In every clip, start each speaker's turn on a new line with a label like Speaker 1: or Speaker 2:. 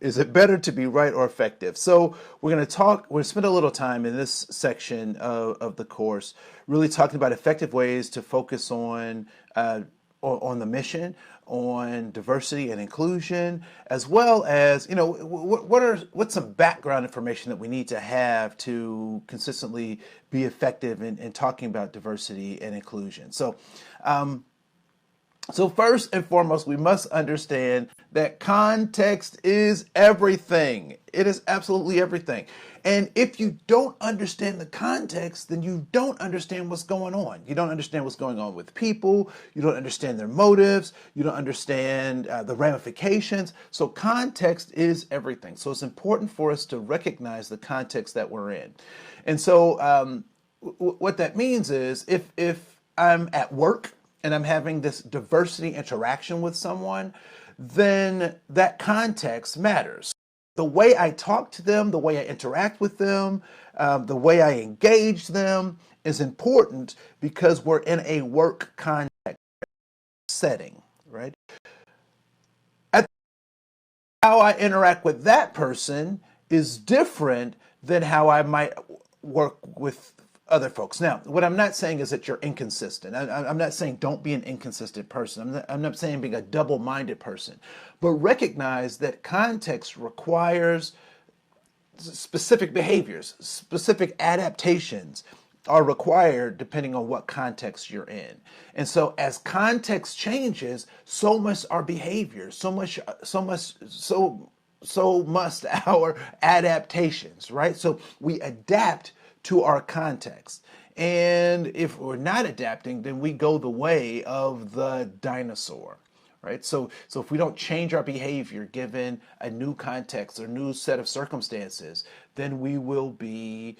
Speaker 1: Is it better to be right or effective? So we're going to spend a little time in this section of the course really talking about effective ways to focus on the mission, on diversity and inclusion, as well as, what's some background information that we need to have to consistently be effective in talking about diversity and inclusion. So first and foremost, we must understand that context is everything. It is absolutely everything. And if you don't understand the context, then you don't understand what's going on. You don't understand what's going on with people. You don't understand their motives. You don't understand the ramifications. So context is everything. So it's important for us to recognize the context that we're in. And so what that means is if I'm at work and I'm having this diversity interaction with someone, then that context matters. The way I talk to them, the way I interact with them, the way I engage them is important because we're in a work context setting, right? How I interact with that person is different than how I might work with other folks. Now, what I'm not saying is that you're inconsistent. I'm not saying don't be an inconsistent person. I'm not saying being a double-minded person, but recognize that context requires specific behaviors, specific adaptations are required depending on what context you're in. And so as context changes, so must our behavior, so must our adaptations, right? So we adapt to our context. And if we're not adapting, then we go the way of the dinosaur, right? So if we don't change our behavior given a new context or new set of circumstances, then we won't be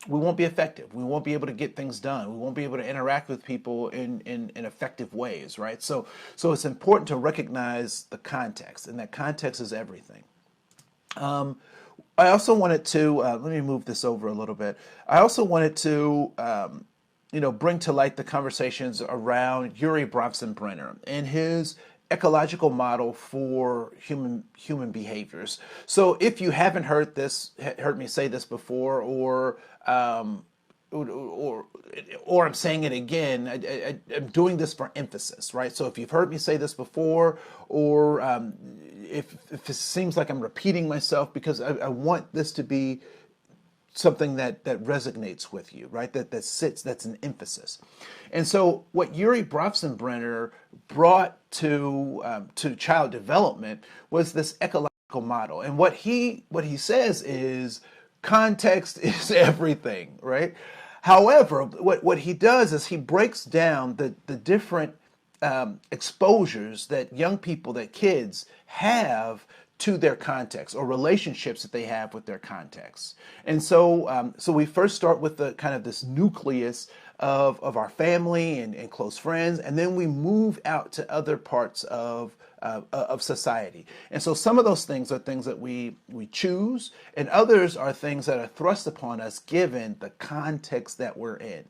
Speaker 1: effective. We won't be able to get things done. We won't be able to interact with people in effective ways, right? So it's important to recognize the context, and that context is everything. I also wanted to, let me move this over a little bit. I also wanted to, bring to light the conversations around Urie Bronfenbrenner and his ecological model for human behaviors. So if you haven't heard me say this before, or I'm saying it again, I'm doing this for emphasis, right? So if you've heard me say this before, or if it seems like I'm repeating myself, because I want this to be something that resonates with you, right? That's an emphasis. And so what Urie Bronfenbrenner brought to child development was this ecological model. And what he says is context is everything, right? However, what he does is he breaks down the different exposures that young people, that kids have to their context, or relationships that they have with their context. And so we first start with the kind of this nucleus of our family and close friends, and then we move out to other parts of society. And so some of those things are things that we choose, and others are things that are thrust upon us given the context that we're in.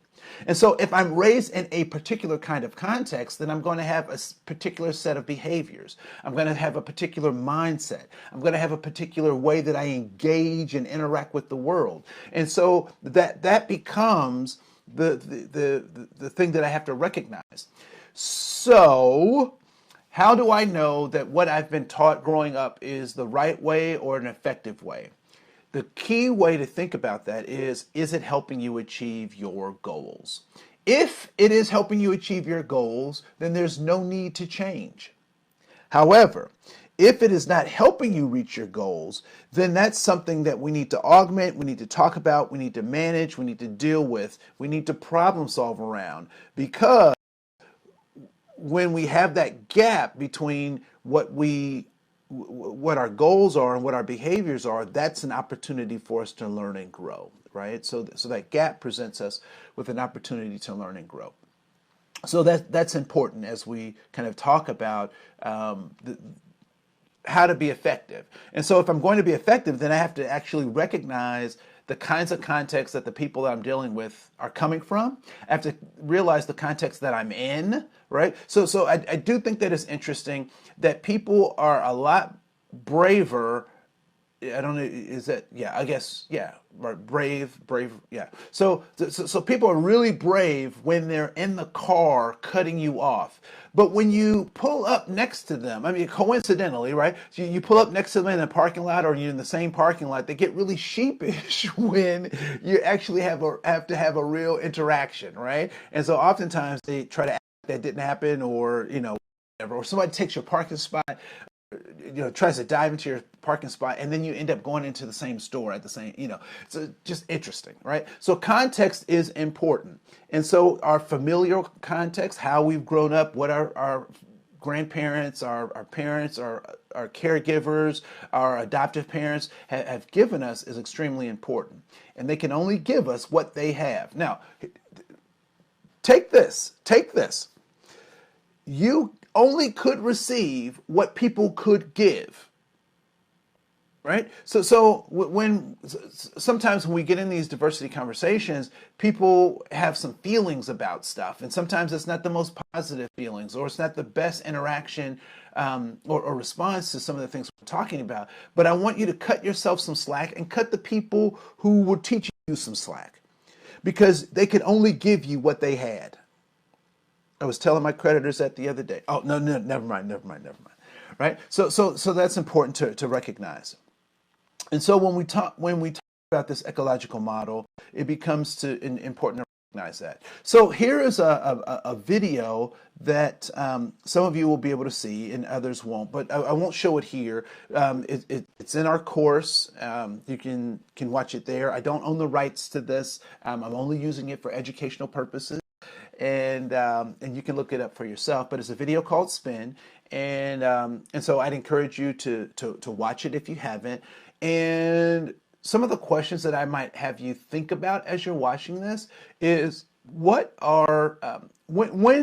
Speaker 1: And so if I'm raised in a particular kind of context, then I'm going to have a particular set of behaviors. I'm going to have a particular mindset. I'm going to have a particular way that I engage and interact with the world. And so that becomes the thing that I have to recognize. So how do I know that what I've been taught growing up is the right way or an effective way? The key way to think about that is it helping you achieve your goals? If it is helping you achieve your goals, then there's no need to change. However, if it is not helping you reach your goals, then that's something that we need to augment, we need to talk about, we need to manage, we need to deal with, we need to problem solve around. Because when we have that gap between what our goals are and what our behaviors are, that's an opportunity for us to learn and grow, right? So that gap presents us with an opportunity to learn and grow. So that's important as we kind of talk about how to be effective. And so if I'm going to be effective, then I have to actually recognize the kinds of contexts that the people that I'm dealing with are coming from. I have to realize the context that I'm in, right? So I do think that it's interesting that people are a lot braver. I don't know. Is that, yeah? I guess, yeah. Right, brave. Yeah. So people are really brave when they're in the car cutting you off. But when you pull up next to them, I mean, coincidentally, right? So you pull up next to them in a parking lot, or you're in the same parking lot, they get really sheepish when you actually have to have a real interaction, right? And so oftentimes they try to act like that didn't happen, or whatever, or somebody takes your parking spot, tries to dive into your parking spot, and then you end up going into the same store at the same, so just interesting, right? So context is important. And so our familial context, how we've grown up, what our grandparents, our parents, our caregivers, our adoptive parents have given us is extremely important. And they can only give us what they have. Now, take this. You only could receive what people could give, right? So sometimes when we get in these diversity conversations, people have some feelings about stuff, and sometimes it's not the most positive feelings, or it's not the best interaction or response to some of the things we're talking about. But I want you to cut yourself some slack and cut the people who were teaching you some slack, because they could only give you what they had. I was telling my creditors that the other day. Oh, no, never mind. Right? So that's important to recognize. And so when we talk about this ecological model, it becomes important to recognize that. So here is a video that some of you will be able to see and others won't, but I won't show it here. It's in our course. You can watch it there. I don't own the rights to this. I'm only using it for educational purposes. And you can look it up for yourself. But it's a video called Spin, and so I'd encourage you to watch it if you haven't. And some of the questions that I might have you think about as you're watching this is, when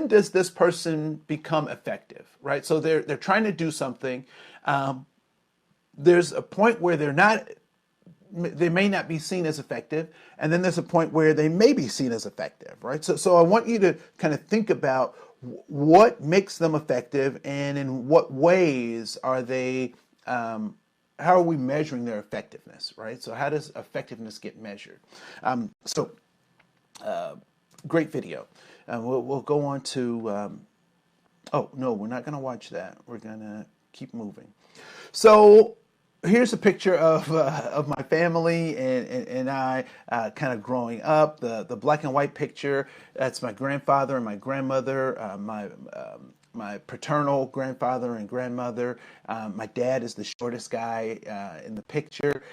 Speaker 1: does this person become effective, right? So they're trying to do something. There's a point where they may not be seen as effective, and then there's a point where they may be seen as effective, right? So I want you to kind of think about what makes them effective, and in what ways are they, how are we measuring their effectiveness, right? So how does effectiveness get measured? Great video. We'll go on to, oh, no, we're not going to watch that. We're going to keep moving. So here's a picture of my family and I kind of growing up. The black and white picture, that's my grandfather and my grandmother, my paternal grandfather and grandmother. My dad is the shortest guy in the picture.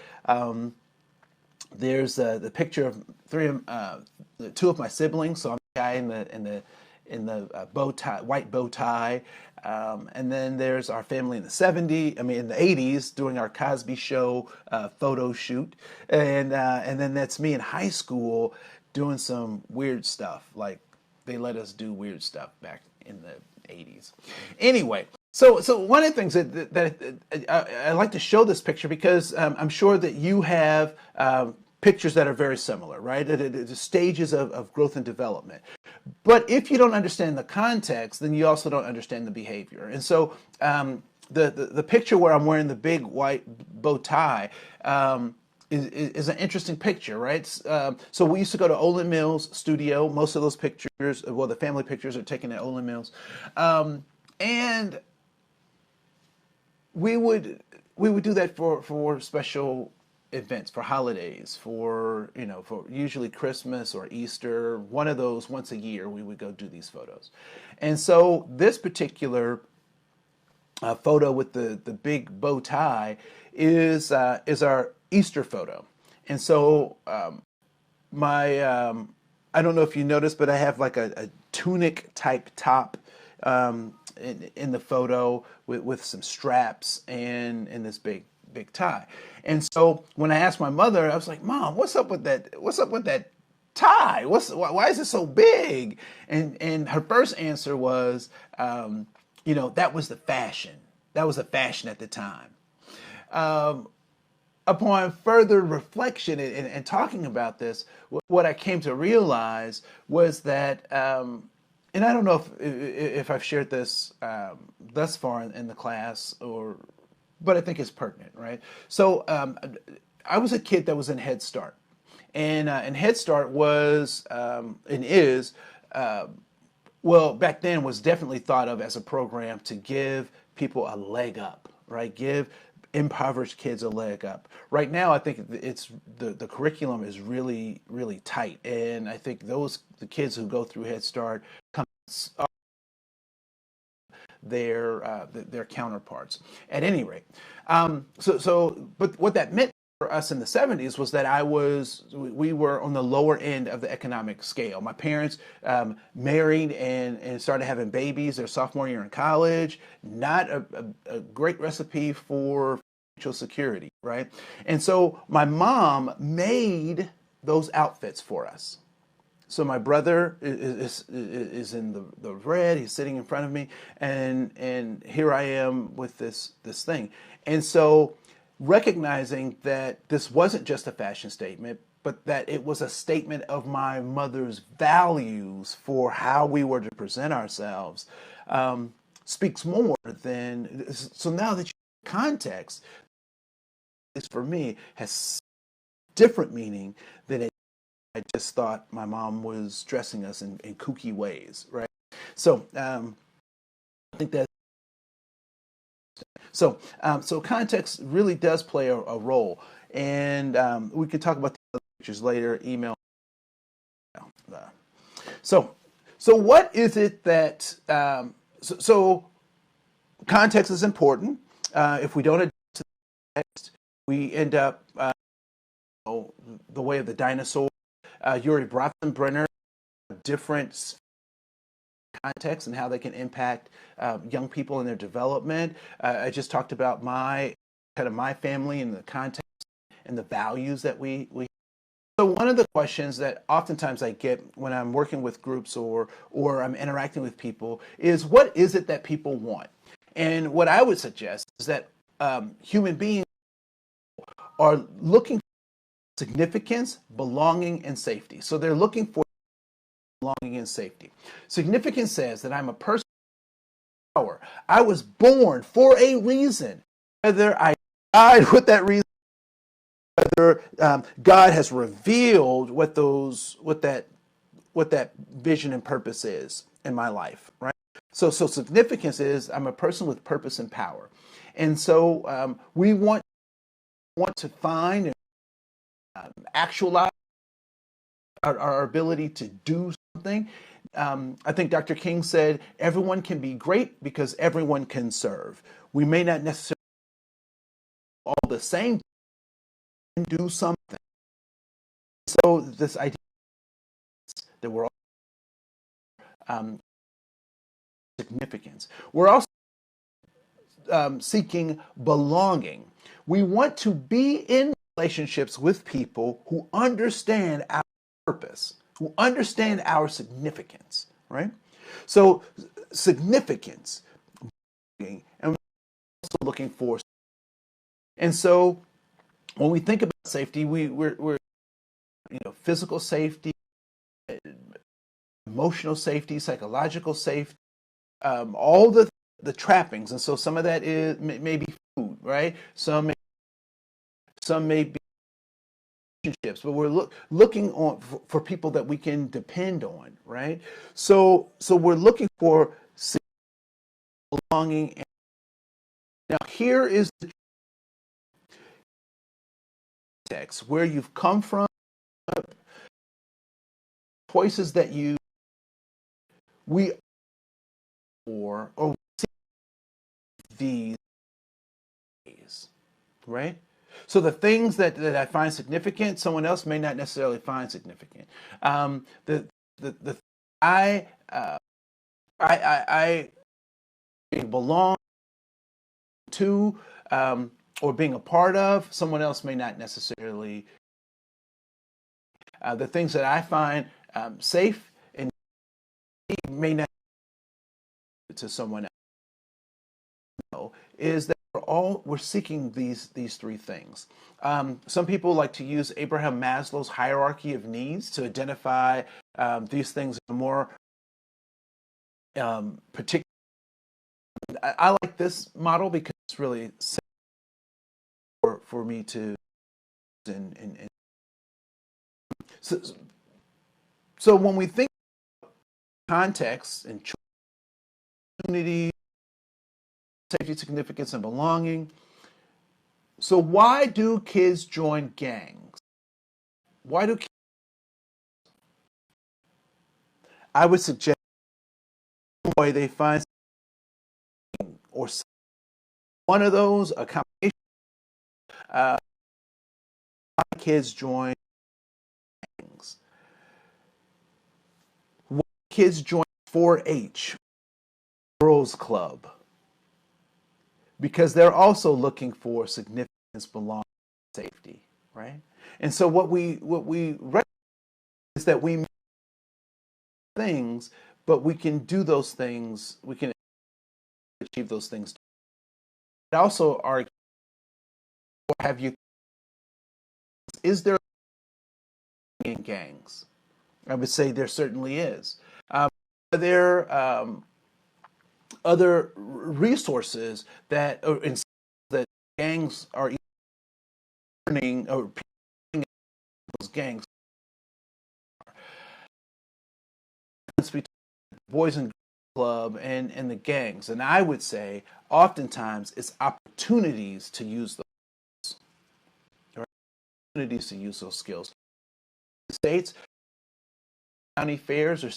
Speaker 1: There's the picture of two of my siblings. So I'm the guy in the bow tie, white bow tie. And then there's our family in the in the 80s doing our Cosby Show photo shoot. And then that's me in high school doing some weird stuff. Like, they let us do weird stuff back in the 80s. Anyway, so one of the things that I like to show this picture, because I'm sure that you have pictures that are very similar, right? The stages of growth and development. But if you don't understand the context, then you also don't understand the behavior. And so the picture where I'm wearing the big white bow tie is an interesting picture, right? So we used to go to Olin Mills studio. Most of those pictures, well, the family pictures are taken at Olin Mills. And we would do that for special events, for holidays, for usually Christmas or Easter, one of those once a year, we would go do these photos. And so this particular photo with the big bow tie is our Easter photo. And so I don't know if you noticed, but I have like a tunic type top in the photo with some straps and this big tie. And so when I asked my mother, I was like, "Mom, what's up with that? What's up with that tie? Why is it so big?" And her first answer was, that was the fashion. That was a fashion at the time. Upon further reflection and talking about this, what I came to realize was that, and I don't know if I've shared this thus far in the class, or but I think it's pertinent, right? So I was a kid that was in Head Start, and Head Start was and is well, back then was definitely thought of as a program to give people a leg up, right? Give impoverished kids a leg up. Right now, I think it's the curriculum is really tight, and I think the kids who go through Head Start come their counterparts. At any rate, but what that meant for us in the 70s was that we were on the lower end of the economic scale. My parents married and started having babies their sophomore year in college. Not a great recipe for financial security, right? And so my mom made those outfits for us. So my brother is in the red. He's sitting in front of me, and here I am with this thing. And so recognizing that this wasn't just a fashion statement, but that it was a statement of my mother's values for how we were to present ourselves, speaks more than. So now that you have context, this for me has different meaning than it. I just thought my mom was dressing us in kooky ways, right? So I think that so context really does play a role, and we could talk about the other pictures later. Email. So what is it that so context is important. If we don't adapt to the text, we end up the way of the dinosaur. Yuri Bronfenbrenner, different contexts and how they can impact young people in their development. I just talked about my family and the context and the values that we. So one of the questions that oftentimes I get when I'm working with groups or I'm interacting with people is, what is it that people want? And what I would suggest is that human beings are looking significance, belonging, and safety. So they're looking for belonging and safety. Significance says that I'm a person of power. I was born for a reason. Whether I died with that reason, whether God has revealed what that vision and purpose is in my life, right? So significance is I'm a person with purpose and power, and so we want to find and actualize our ability to do something. I think Dr. King said, everyone can be great because everyone can serve. We may not necessarily all the same, do something. So this idea that we're all significance. We're also seeking belonging. We want to be in relationships with people who understand our purpose, who understand our significance, right? So significance, and we're also looking for. And so when we think about safety, we're physical safety, emotional safety, psychological safety, all the trappings. And so some of that is maybe food, right? Some may be relationships, but we're looking on for people that we can depend on, right? So we're looking for belonging. Now here is the text where you've come from, choices that we or these days, right? So the things that I find significant, someone else may not necessarily find significant. I belong to or being a part of, someone else may not necessarily. The things that I find safe and may not to someone else. Is that we're seeking these three things. Some people like to use Abraham Maslow's hierarchy of needs to identify these things more particular. I like this model because it's really simple. for me to and so, so when we think context and community, safety, significance, and belonging, so why do kids join gangs? Why do kids? I would suggest boy they find or one of those a combination. Kids join gangs. Why kids join 4-H, Girls Club, because they're also looking for significance, belonging, safety, right? And so what we recognize is that we make things, but we can do those things. We can achieve those things. It also argue, have you? Is there in gangs? I would say there certainly is. Are there other resources that gangs are earning or those gangs? Between Boys and Girls Club and the gangs, and I would say oftentimes it's opportunities to use those, right? Opportunities to use those skills. States, county fairs, or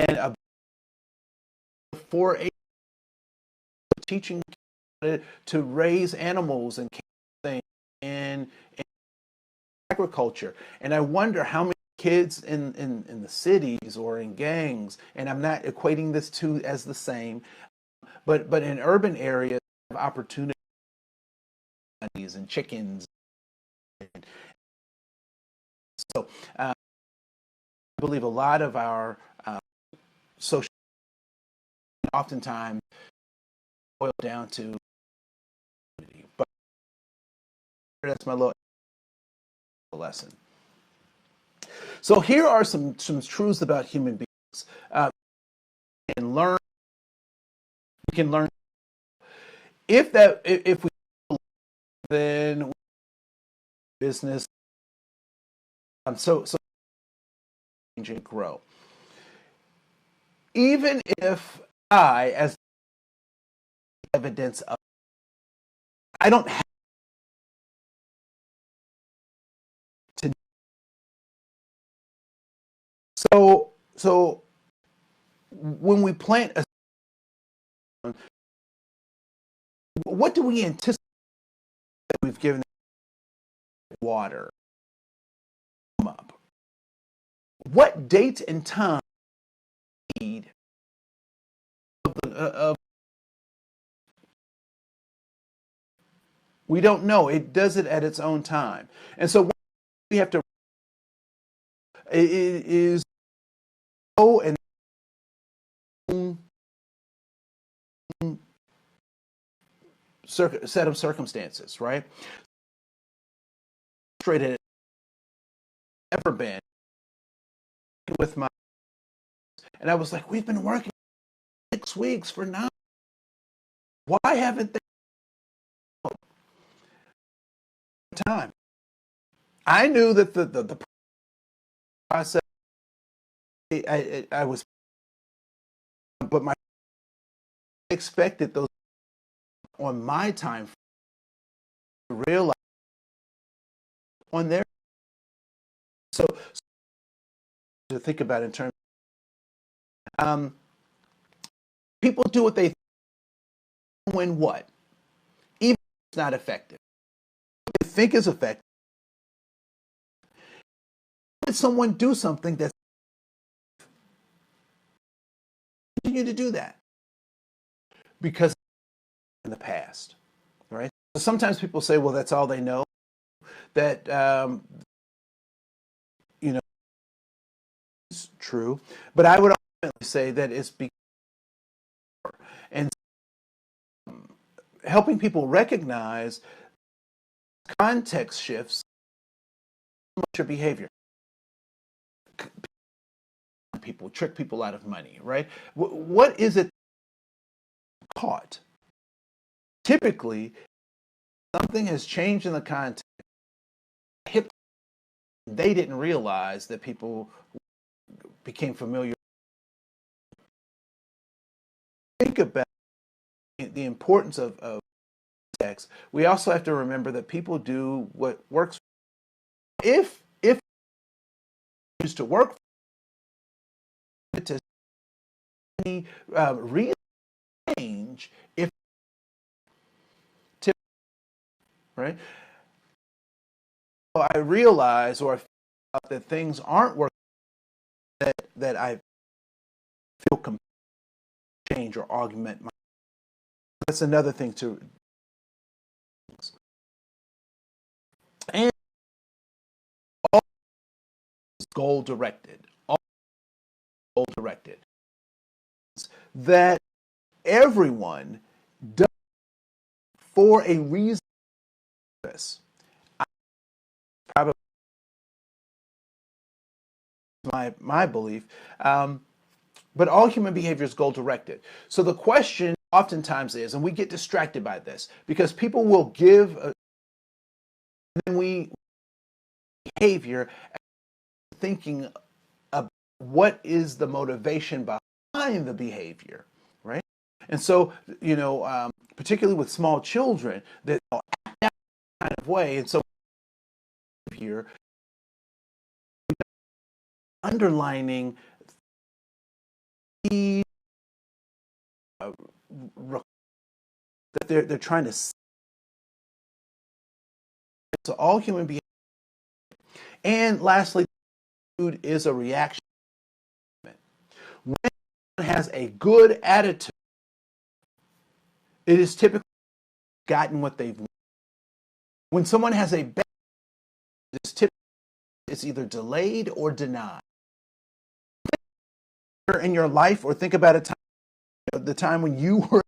Speaker 1: and 4-H teaching to raise animals and things in agriculture. And I wonder how many kids in the cities or in gangs, and I'm not equating this to as the same, but in urban areas have opportunities and chickens. So I believe a lot of our social oftentimes boil down to, but that's my little lesson. So here are some truths about human beings. We can learn if we then business so grow. Even if I, as evidence of, I don't have to. So when we plant a, what do we anticipate that we've given water up? What date and time need of we don't know. It does it at its own time. And so what we have to is go and set of circumstances, right? Straight at ever been with my, and I was like, we've been working 6 weeks for 9. Why haven't they time? I knew that the process I was, but my expected those on my time to realize on their so to think about in terms people do what they when what even if it's not effective what they think is effective. Did someone do something that's continue to do that because in the past, right? So sometimes people say, well, that's all they know, that it's true, but I would ultimately say that it's because and helping people recognize context shifts your behavior. People trick people out of money, right? What is it caught? Typically, something has changed in the context. They didn't realize that people became familiar. Think about the importance of text. We also have to remember that people do what works. If used to work to any real change, if right, I realize or I feel that things aren't working, that I feel compelled to change or augment my. That's another thing to. And all goal directed. All goal directed. That everyone does for a reason. Probably my belief. But all human behavior is goal directed. So the question oftentimes is, and we get distracted by this, because people will give, then we behavior thinking of what is the motivation behind the behavior, right? And so, particularly with small children, that they'll act that kind of way. And so here, underlining the that they're trying to. So all human beings. And lastly, attitude is a reaction. When someone has a good attitude, it is typically gotten what they've wanted. When someone has a bad attitude, it's either delayed or denied. In your life, or think about a time, the time when you were,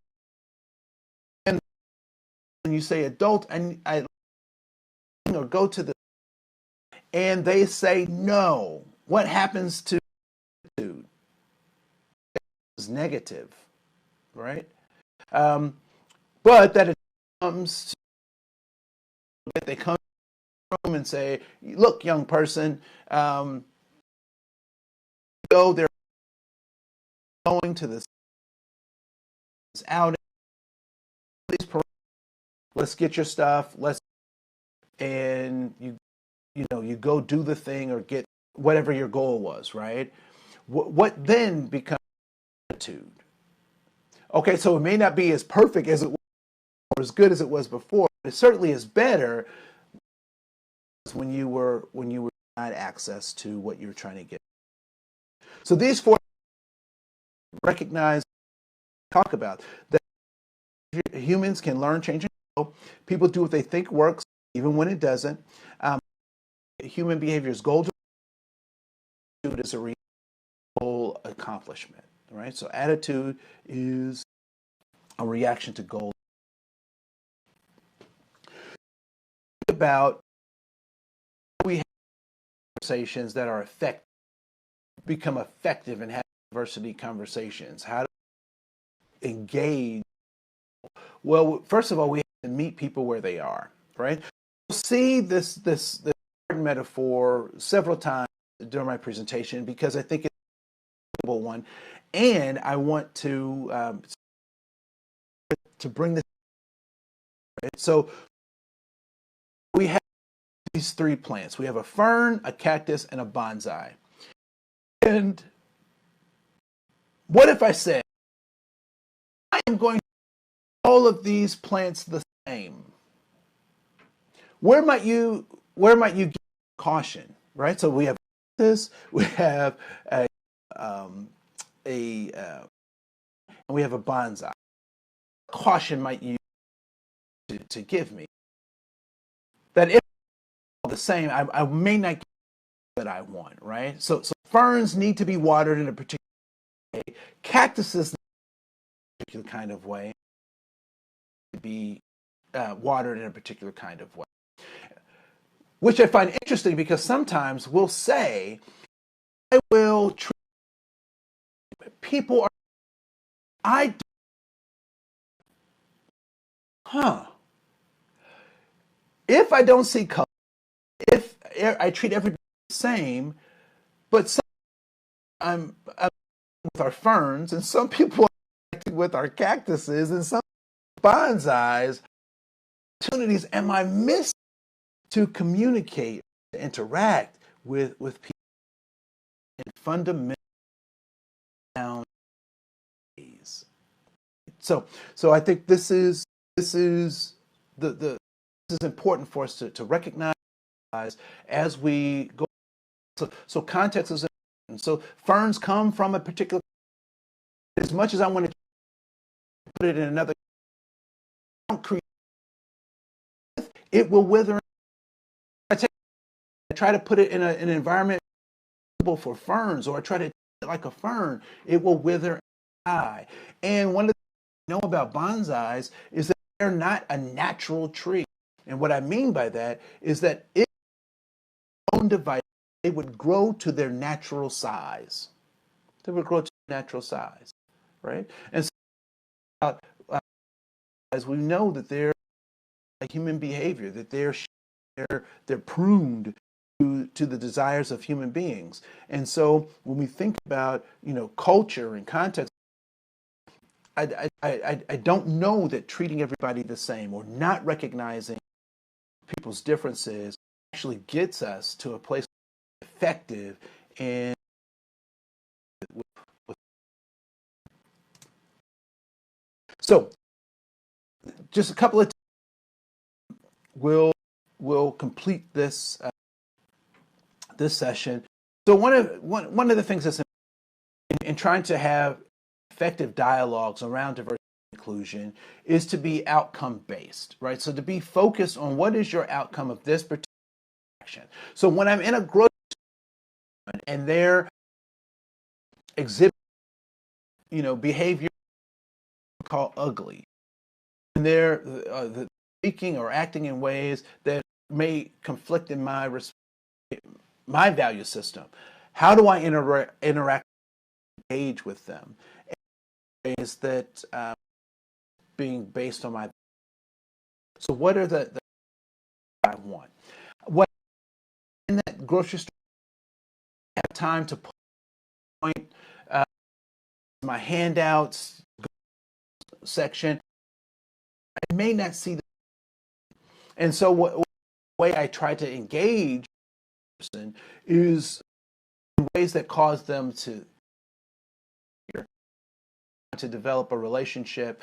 Speaker 1: and when you say adult, and I or go to the, and they say no. What happens to attitude? It's negative, right? But that it comes to, they come to the room and say, "Look, young person, go there, going to this outing. Let's get your stuff. And you go do the thing or get whatever your goal was, right? What then becomes attitude? Okay, so it may not be as perfect as it was or as good as it was before, but it certainly is better when you were denied access to what you were trying to get. So these four recognize, talk about that humans can learn, change, and grow. People do what they think works, even when it doesn't. Human behavior is goal directed, is a goal accomplishment, right? So attitude is a reaction to goal. About we have conversations that are effective, become effective and have diversity conversations. How to engage? Well, first of all, we have to meet people where they are, right? You'll see this metaphor several times during my presentation because I think it's a one, and I want to bring this. Right? So we have these three plants. We have a fern, a cactus, and a bonsai. And what if I said, I am going to do all of these plants the same? Where might you get caution, right? So we have this, we have and we have a bonsai. Caution might you to give me that if all the same, I may not get what I want, right? So ferns need to be watered in a particular way. Cactuses in a particular kind of way to be watered in a particular kind of way, which I find interesting because sometimes we'll say, I will treat people are, I, huh. if I don't see color, if I treat everybody the same, but some, I'm with our ferns, and some people are with our cactuses, and some bonsais, opportunities am I missing to communicate, to interact with people in fundamental ways? So I think this is this is important for us to recognize as we go. So context is important. So ferns come from a particular. As much as I want to put it in another, it will wither. I try to put it in an environment for ferns, or I try to like a fern, it will wither and die. And one of the things I know about bonsais is that they're not a natural tree. And what I mean by that is that if own device, they would grow to their natural size. They would grow to natural size, right? And so, as we know that they're a human behavior, that they're pruned to the desires of human beings. And so when we think about, culture and context, I don't know that treating everybody the same or not recognizing people's differences actually gets us to a place effective and so just a couple of we'll complete this this session. So one of the things that's in trying to have effective dialogues around diversity and inclusion is to be outcome based, right? So to be focused on what is your outcome of this particular action. So when I'm in a grocery store and they're exhibiting, behavior called ugly, and they're speaking or acting in ways that may conflict in my value system, how do I interact, engage with them? Ways that being based on my. So what are the I want? What in that grocery store? I have time to point my handouts section. I may not see the. And so what way I try to engage a person is in ways that cause them to develop a relationship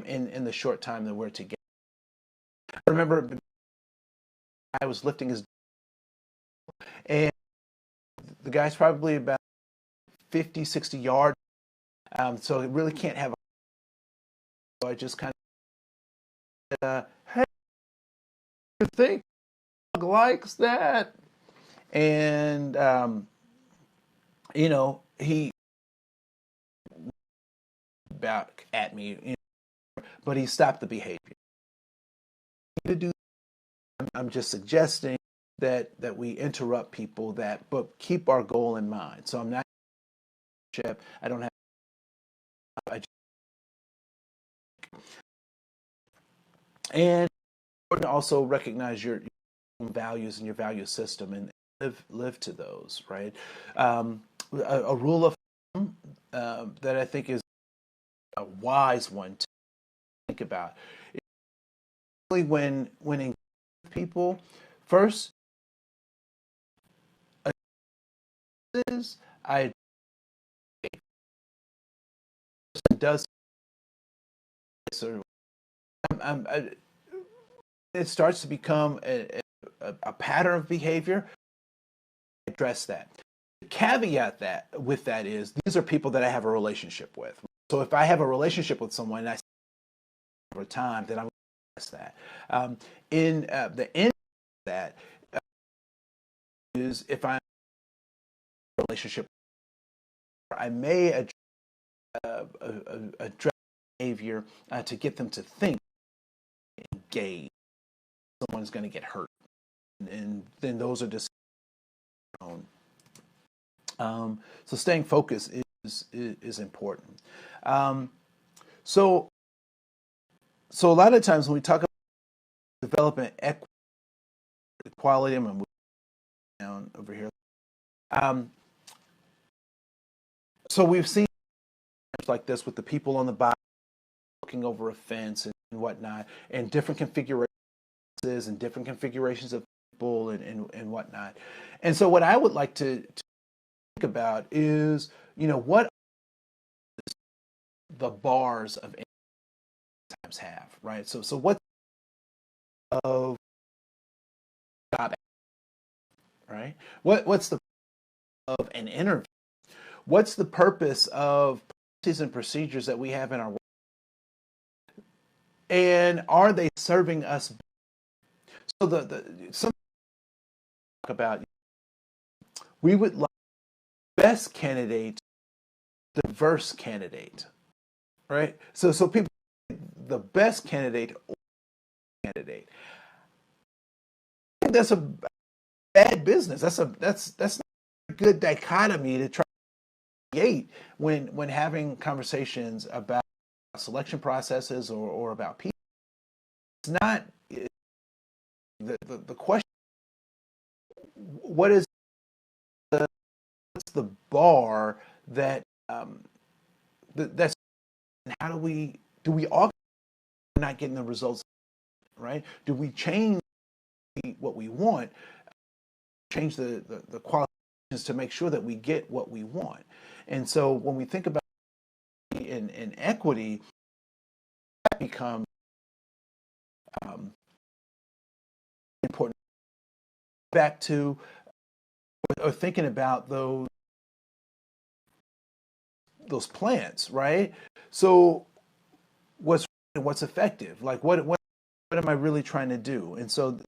Speaker 1: in the short time that we're together. I remember I was lifting his, and the guy's probably about 50, 60 yards, so it really can't have a. So I just kind of, hey, you think dog likes that? And, he back at me, but he stopped the behavior. To do, I'm just suggesting that we interrupt people but keep our goal in mind. So I'm not. I don't have. And also recognize your own values and your value system and live to those. Right. A rule of thumb that I think is a wise one to think about. When people first I does it starts to become a pattern of behavior. Address that. The caveat with that is these are people that I have a relationship with. So if I have a relationship with someone and I see over time, then I'm that. In the end of that is if I'm in a relationship, I may address behavior to get them to think, engage. Someone's going to get hurt, and then those are just. So staying focused is important. So a lot of times when we talk about developing equity equality. I'm going to move down over here. So we've seen like this with the people on the bottom looking over a fence and whatnot, and different configurations and different configurations of people and whatnot. And so what I would like to think about is, what the bars of times have, right? So what of job, right? What's the of an interview? What's the purpose of policies and procedures that we have in our work? And are they serving us? So some talk about, we would like best candidate, diverse candidate, right? So people, the best candidate or candidate. I think that's a bad business. That's not a good dichotomy to try to create when having conversations about selection processes or about people. It's not the question. What's the bar that that's, and how do we all not getting the results, right? Do we change what we want, change the qualifications to make sure that we get what we want? And so when we think about in equity, that becomes important. Back to or thinking about those plants, right? So what's effective? Like what am I really trying to do? And so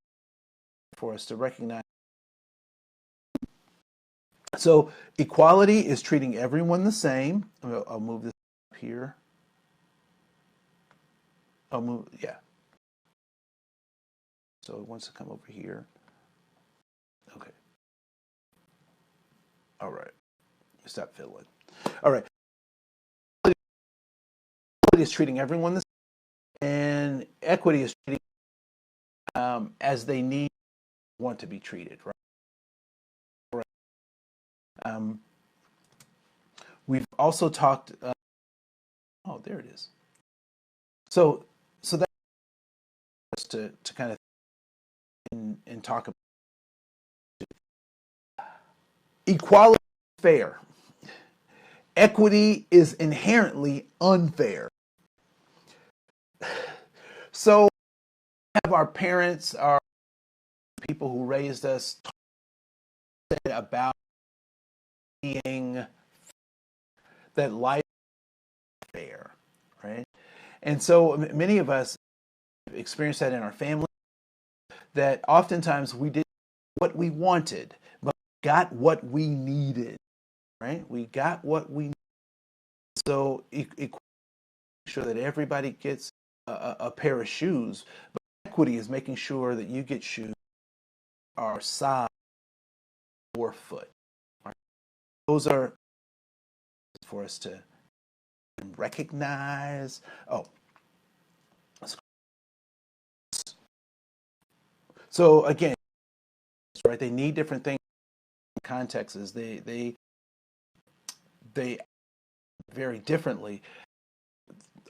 Speaker 1: for us to recognize, so equality is treating everyone the same. I'll move this up here. I'll move, yeah. So it wants to come over here. Okay. All right. Stop fiddling. All right. Equality is treating everyone the same, and equity is treating as they want to be treated, right? We've also talked. Oh, there it is. So that's to kind of and talk about equality is fair. Equity is inherently unfair. So have our parents, our people who raised us, said about being that life is fair, right? And so many of us experience that in our family, that oftentimes we did what we wanted, but got what we needed, right? We got what we needed. So sure that everybody gets a pair of shoes, but equity is making sure that you get shoes are size 4 foot. Right? Those are for us to recognize. Oh, so again, right? They need different things. Contexts. They very differently.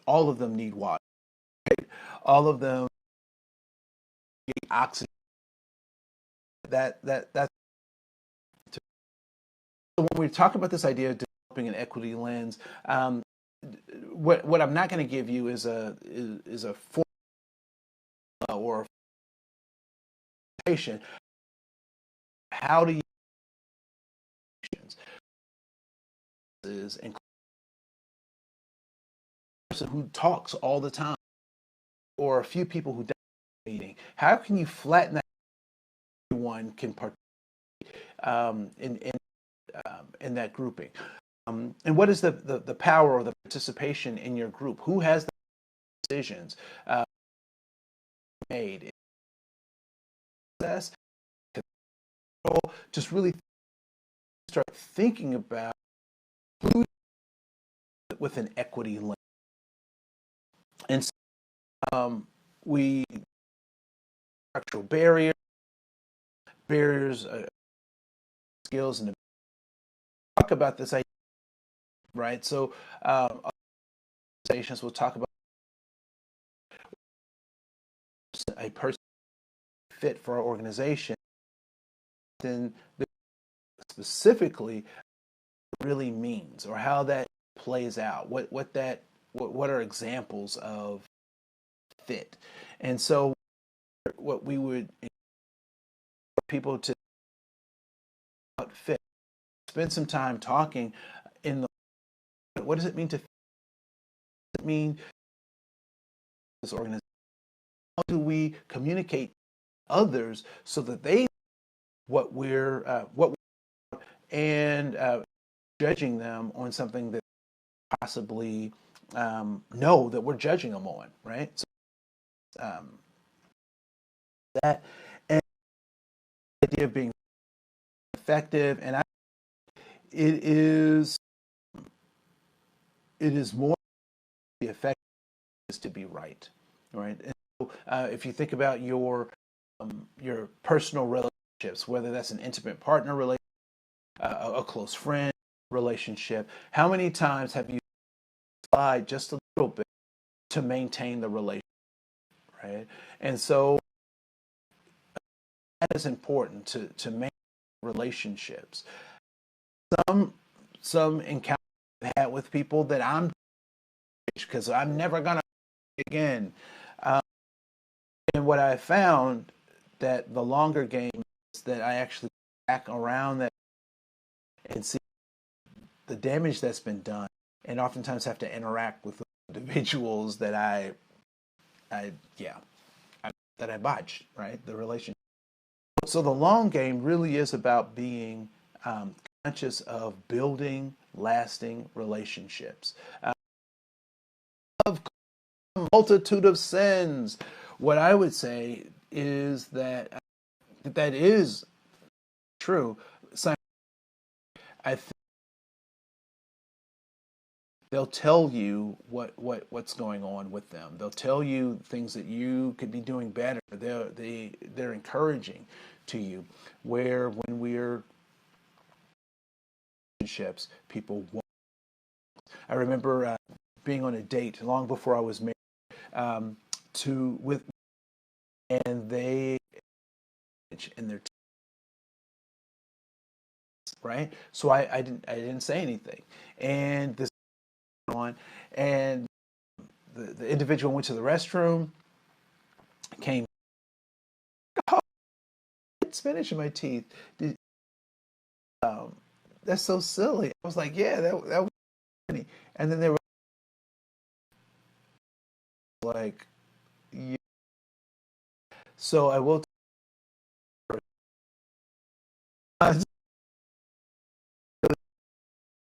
Speaker 1: All of them need water. Right? All of them need oxygen. That's so when we talk about this idea of developing an equity lens, what I'm not going to give you is a formula or a presentation. How do you is and person who talks all the time, or a few people who meeting. How can you flatten that? Everyone can participate in that grouping. And what is the power or the participation in your group? Who has the decisions made? Just really start thinking about who with an equity lens. And so, we structural barrier, barriers, skills, and talk about this idea, right? So organizations will talk about a person fit for our organization, then specifically really means, or how that plays out, what are examples of fit. And so what we would encourage people to fit, spend some time talking in the, what does it mean to fit? What does it mean this organization? How do we communicate to others so that they what we're and judging them on something that possibly know that we're judging them on, right? So, that and the idea of being effective, and it is more the effective is to be right, right? And so, if you think about your personal relationships, whether that's an intimate partner relationship, a close friend relationship, how many times have you lied just a little bit to maintain the relationship, right? And so that is important to maintain relationships. Some encounters I've had with people that I'm, because I'm never gonna again. And what I found that the longer game is that I actually back around that and see the damage that's been done, and oftentimes have to interact with individuals that I botched, right? The relationship. So the long game really is about being conscious of building lasting relationships. Of a multitude of sins. What I would say is that that is true. I think they'll tell you what's going on with them. They'll tell you things that you could be doing better. They're encouraging to you. Where when we're relationships, people won't. I remember being on a date long before I was married with, and they in their right. So I didn't say anything, and this on, and the individual went to the restroom, came, oh, spinach in my teeth. That's so silly. I was like, yeah, that was funny. And then they were like, yeah. So I will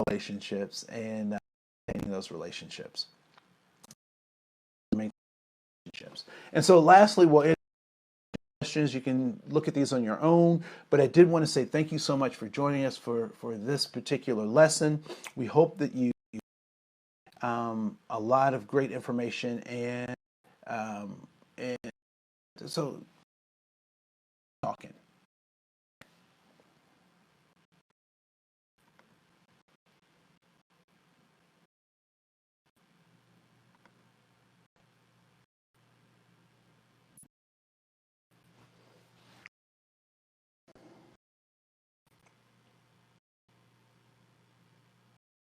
Speaker 1: relationships and maintaining those relationships. And so lastly, well, questions, you can look at these on your own, but I did want to say thank you so much for joining us for this particular lesson. We hope that you a lot of great information, and so talking.